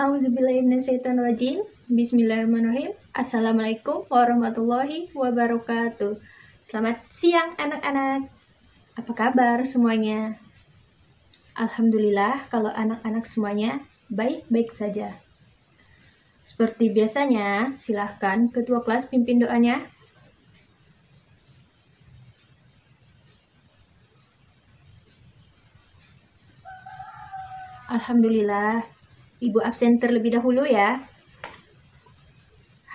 Auzubillahiminasyaitonirrajim. Bismillahirrahmanirrahim. Assalamualaikum warahmatullahi wabarakatuh. Selamat siang anak-anak. Apa kabar semuanya? Alhamdulillah kalau anak-anak semuanya baik-baik saja. Seperti biasanya, silahkan ketua kelas pimpin doanya. Alhamdulillah, Ibu absen terlebih dahulu ya.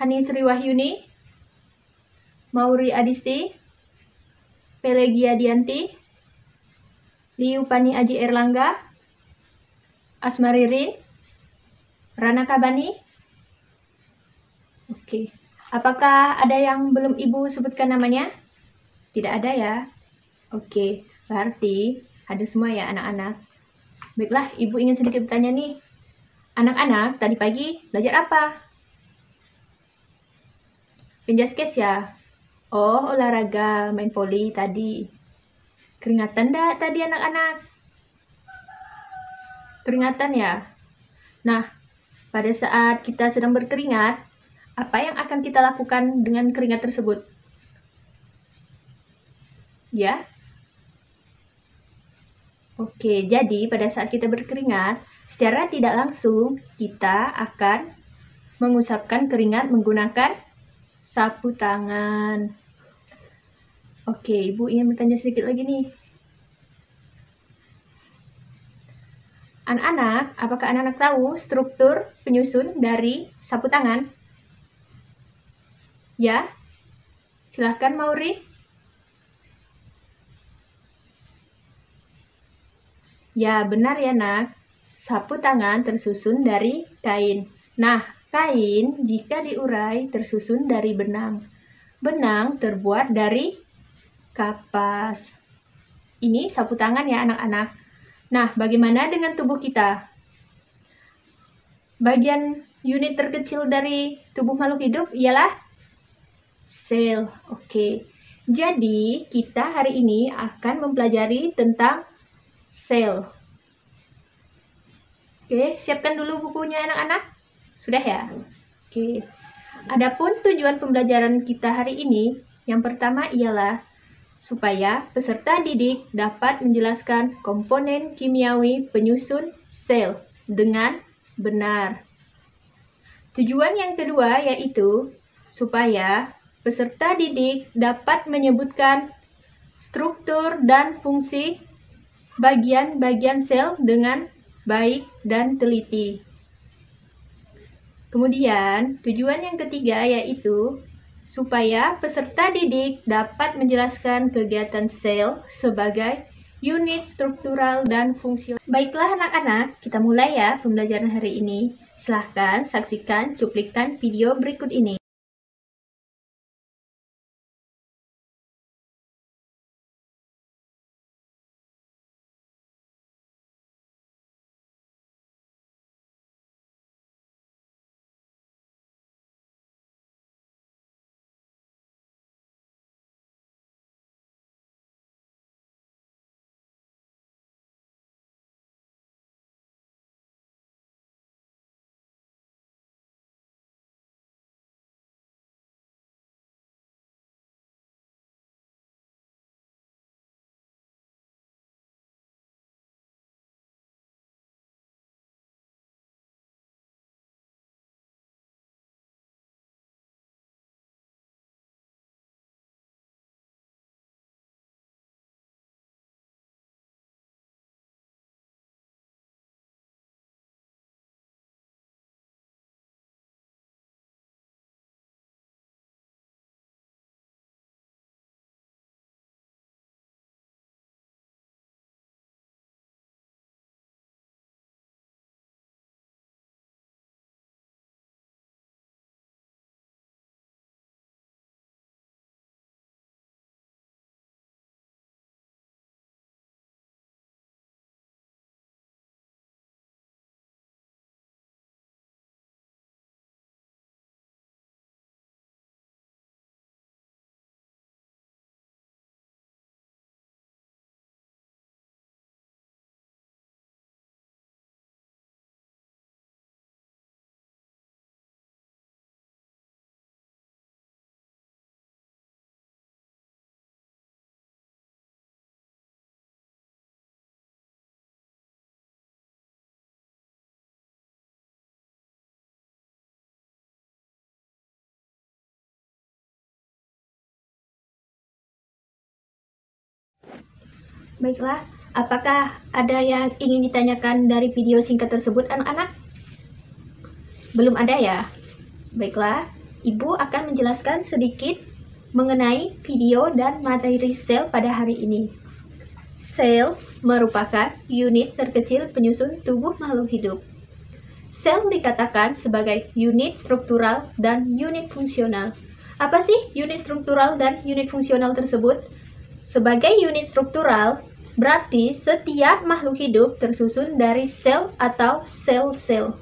Hani Sri Wahyuni, Mauri Adisti, Pelegia Dianti, Liu Pani Aji Erlangga, Asma Ririn, Rana Kabani. Oke, apakah ada yang belum Ibu sebutkan namanya? Tidak ada ya? Oke, berarti ada semua ya anak-anak. Baiklah, Ibu ingin sedikit bertanya nih. Anak-anak, tadi pagi belajar apa? Penjaskes ya? Oh, olahraga, main voli tadi. Keringatan enggak tadi anak-anak? Keringatan ya? Nah, pada saat kita sedang berkeringat, apa yang akan kita lakukan dengan keringat tersebut? Ya? Oke, jadi pada saat kita berkeringat, secara tidak langsung kita akan mengusapkan keringat menggunakan sapu tangan. Oke, Ibu ingin bertanya sedikit lagi nih. Anak-anak, apakah anak-anak tahu struktur penyusun dari sapu tangan? Ya? Silahkan Mauri. Ya, benar ya nak. Sapu tangan tersusun dari kain. Nah, kain jika diurai tersusun dari benang. Benang terbuat dari kapas. Ini sapu tangan ya anak-anak. Nah, bagaimana dengan tubuh kita? Bagian unit terkecil dari tubuh makhluk hidup ialah sel. Oke. Jadi, kita hari ini akan mempelajari tentang sel. Oke, siapkan dulu bukunya anak-anak. Sudah ya? Oke. Adapun tujuan pembelajaran kita hari ini, yang pertama ialah supaya peserta didik dapat menjelaskan komponen kimiawi penyusun sel dengan benar. Tujuan yang kedua yaitu supaya peserta didik dapat menyebutkan struktur dan fungsi bagian-bagian sel dengan baik dan teliti. Kemudian, tujuan yang ketiga yaitu supaya peserta didik dapat menjelaskan kegiatan sel sebagai unit struktural dan fungsional. Baiklah anak-anak, kita mulai ya pembelajaran hari ini. Silahkan saksikan cuplikan video berikut ini. Baiklah, apakah ada yang ingin ditanyakan dari video singkat tersebut, anak-anak? Belum ada ya? Baiklah, Ibu akan menjelaskan sedikit mengenai video dan materi sel pada hari ini. Sel merupakan unit terkecil penyusun tubuh makhluk hidup. Sel dikatakan sebagai unit struktural dan unit fungsional. Apa sih unit struktural dan unit fungsional tersebut? Sebagai unit struktural, berarti setiap makhluk hidup tersusun dari sel atau sel-sel.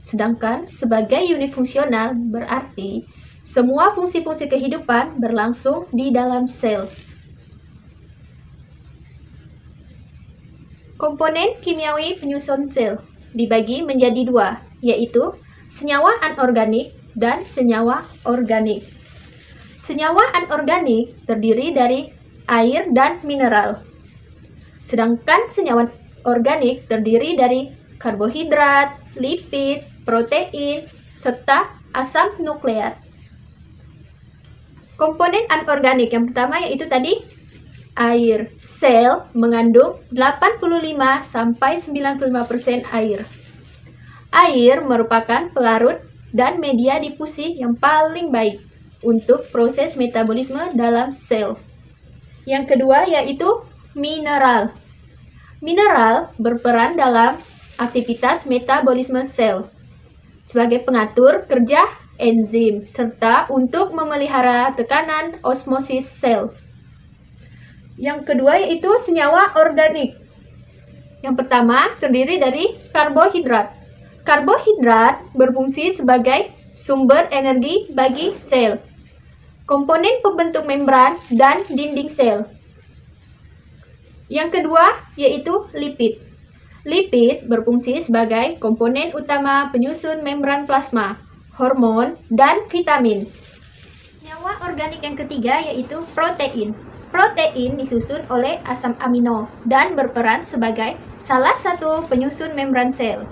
Sedangkan sebagai unit fungsional berarti semua fungsi-fungsi kehidupan berlangsung di dalam sel. Komponen kimiawi penyusun sel dibagi menjadi dua, yaitu senyawa anorganik dan senyawa organik. Senyawa anorganik terdiri dari air dan mineral. Sedangkan senyawa organik terdiri dari karbohidrat, lipid, protein, serta asam nukleat. Komponen anorganik yang pertama yaitu tadi air. Sel mengandung 85-95% air. Air merupakan pelarut dan media difusi yang paling baik untuk proses metabolisme dalam sel. Yang kedua yaitu mineral. Mineral berperan dalam aktivitas metabolisme sel sebagai pengatur kerja enzim serta untuk memelihara tekanan osmosis sel. Yang kedua yaitu senyawa organik. Yang pertama terdiri dari karbohidrat. Karbohidrat berfungsi sebagai sumber energi bagi sel, komponen pembentuk membran dan dinding sel. Yang kedua yaitu lipid. Lipid berfungsi sebagai komponen utama penyusun membran plasma, hormon, dan vitamin. Senyawa organik yang ketiga yaitu protein. Protein disusun oleh asam amino dan berperan sebagai salah satu penyusun membran sel.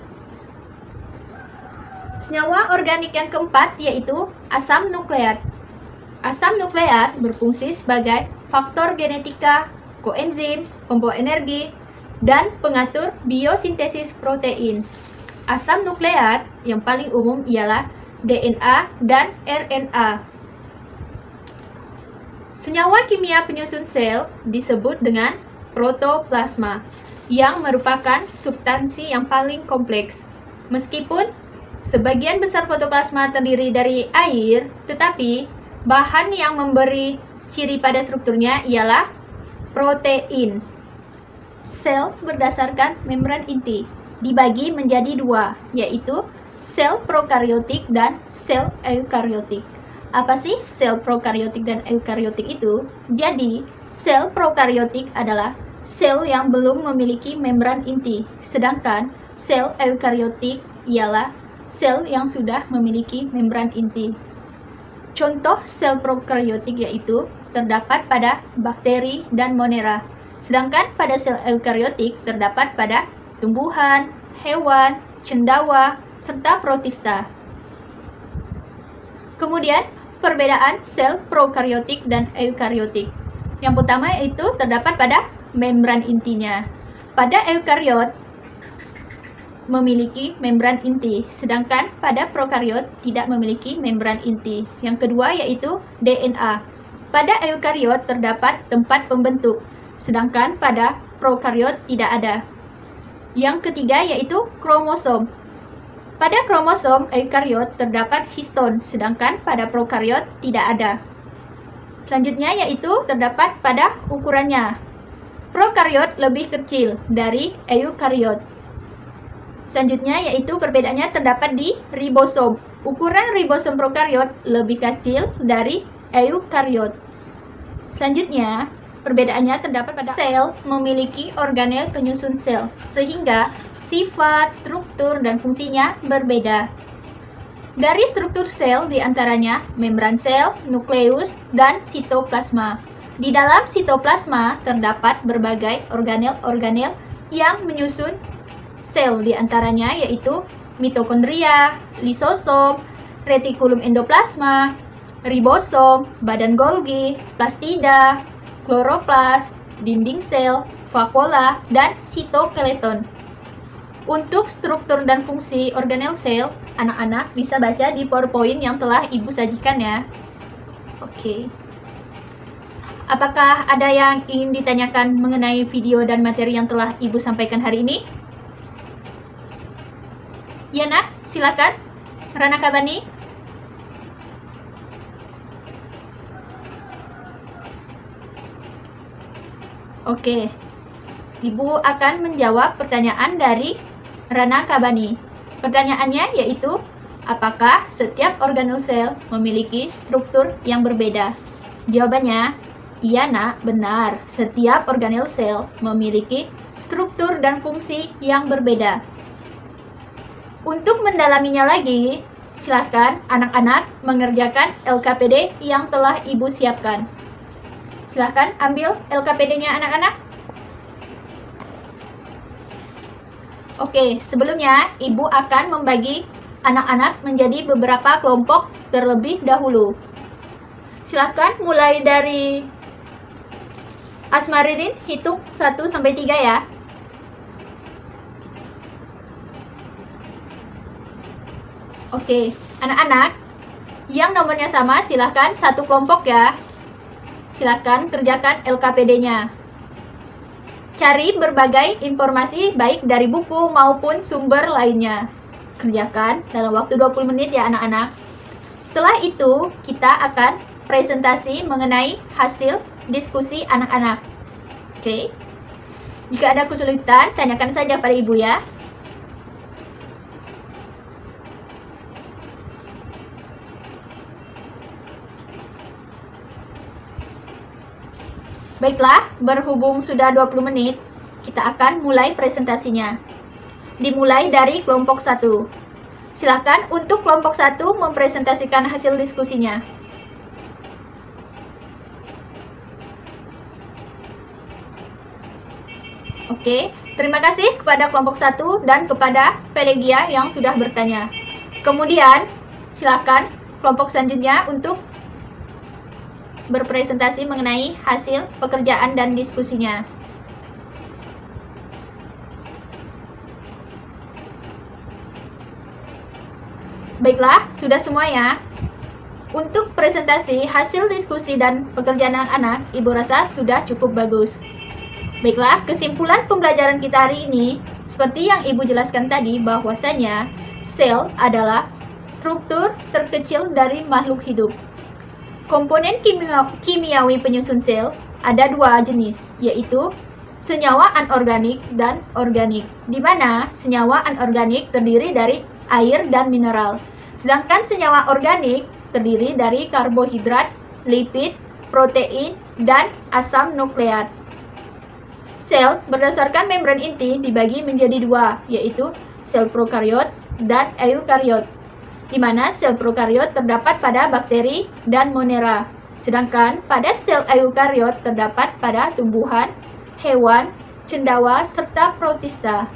Senyawa organik yang keempat yaitu asam nukleat. Asam nukleat berfungsi sebagai faktor genetika, koenzim, pembawa energi, dan pengatur biosintesis protein. Asam nukleat yang paling umum ialah DNA dan RNA. Senyawa kimia penyusun sel disebut dengan protoplasma, yang merupakan substansi yang paling kompleks. Meskipun sebagian besar protoplasma terdiri dari air, tetapi bahan yang memberi ciri pada strukturnya ialah protein. Sel berdasarkan membran inti dibagi menjadi dua, yaitu sel prokariotik dan sel eukariotik. Apa sih sel prokariotik dan eukariotik itu? Jadi, sel prokariotik adalah sel yang belum memiliki membran inti, sedangkan sel eukariotik ialah sel yang sudah memiliki membran inti. Contoh sel prokariotik yaitu terdapat pada bakteri dan monera, sedangkan pada sel eukariotik terdapat pada tumbuhan, hewan, cendawa, serta protista. Kemudian, perbedaan sel prokariotik dan eukariotik. Yang pertama yaitu terdapat pada membran intinya. Pada eukariot memiliki membran inti, sedangkan pada prokariot tidak memiliki membran inti. Yang kedua yaitu DNA. Pada eukariot terdapat tempat pembentuk, sedangkan pada prokariot tidak ada. Yang ketiga yaitu kromosom. Pada kromosom eukariot terdapat histon, sedangkan pada prokariot tidak ada. Selanjutnya yaitu terdapat pada ukurannya. Prokariot lebih kecil dari eukariot. Selanjutnya yaitu perbedaannya terdapat di ribosom. Ukuran ribosom prokariot lebih kecil dari eukariot. Selanjutnya, perbedaannya terdapat pada sel memiliki organel penyusun sel, sehingga sifat, struktur, dan fungsinya berbeda. Dari struktur sel diantaranya membran sel, nukleus, dan sitoplasma. Di dalam sitoplasma terdapat berbagai organel-organel yang menyusun sel, diantaranya yaitu mitokondria, lisosom, retikulum endoplasma, ribosom, badan Golgi, plastida, kloroplas, dinding sel, vakuola, dan sitoskeleton. Untuk struktur dan fungsi organel sel, anak-anak bisa baca di PowerPoint yang telah Ibu sajikan ya. Oke. Apakah ada yang ingin ditanyakan mengenai video dan materi yang telah Ibu sampaikan hari ini? Ya nak, silakan. Rana Kabani. Oke. Ibu akan menjawab pertanyaan dari Rana Kabani. Pertanyaannya yaitu, apakah setiap organel sel memiliki struktur yang berbeda? Jawabannya, iya nak, benar. Setiap organel sel memiliki struktur dan fungsi yang berbeda. Untuk mendalaminya lagi, silakan anak-anak mengerjakan LKPD yang telah Ibu siapkan. Silakan ambil LKPD-nya anak-anak. Oke, sebelumnya Ibu akan membagi anak-anak menjadi beberapa kelompok terlebih dahulu. Silakan mulai dari Asmaririn, hitung 1 sampai 3 ya. Oke, anak-anak yang nomornya sama silakan satu kelompok ya. Silakan kerjakan LKPD-nya. Cari berbagai informasi baik dari buku maupun sumber lainnya. Kerjakan dalam waktu 20 menit ya anak-anak. Setelah itu, kita akan presentasi mengenai hasil diskusi anak-anak. Oke. Jika ada kesulitan, tanyakan saja pada Ibu ya. Baiklah, berhubung sudah 20 menit, kita akan mulai presentasinya. Dimulai dari kelompok 1. Silakan untuk kelompok 1 mempresentasikan hasil diskusinya. Oke, terima kasih kepada kelompok 1 dan kepada Pelegia yang sudah bertanya. Kemudian, silakan kelompok selanjutnya untuk berpresentasi mengenai hasil pekerjaan dan diskusinya. Baiklah, sudah semua ya. Untuk presentasi hasil diskusi dan pekerjaan anak-anak, Ibu rasa sudah cukup bagus. Baiklah, kesimpulan pembelajaran kita hari ini, seperti yang Ibu jelaskan tadi, bahwasanya sel adalah struktur terkecil dari makhluk hidup. Komponen kimiawi penyusun sel ada dua jenis, yaitu senyawa anorganik dan organik, di mana senyawa anorganik terdiri dari air dan mineral, sedangkan senyawa organik terdiri dari karbohidrat, lipid, protein, dan asam nukleat. Sel berdasarkan membran inti dibagi menjadi dua, yaitu sel prokariot dan eukariot, di mana sel prokariot terdapat pada bakteri dan monera, sedangkan pada sel eukariot terdapat pada tumbuhan, hewan, cendawa, serta protista.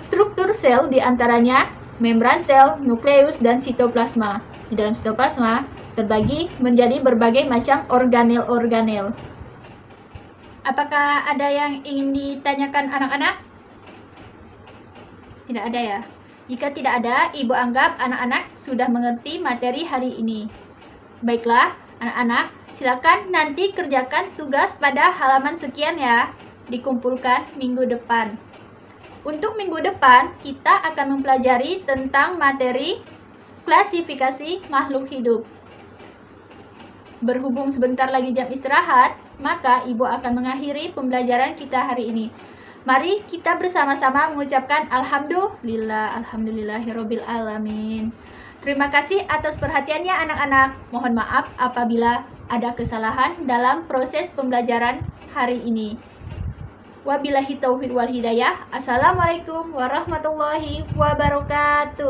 Struktur sel diantaranya membran sel, nukleus, dan sitoplasma. Di dalam sitoplasma terbagi menjadi berbagai macam organel-organel. Apakah ada yang ingin ditanyakan anak-anak? Tidak ada ya? Jika tidak ada, Ibu anggap anak-anak sudah mengerti materi hari ini. Baiklah, anak-anak, silakan nanti kerjakan tugas pada halaman sekian ya. Dikumpulkan minggu depan. Untuk minggu depan, kita akan mempelajari tentang materi klasifikasi makhluk hidup. Berhubung sebentar lagi jam istirahat, maka Ibu akan mengakhiri pembelajaran kita hari ini. Mari kita bersama-sama mengucapkan alhamdulillahirabbil alamin. Terima kasih atas perhatiannya anak-anak. Mohon maaf apabila ada kesalahan dalam proses pembelajaran hari ini. Wabillahi taufiq wal hidayah. Assalamualaikum warahmatullahi wabarakatuh.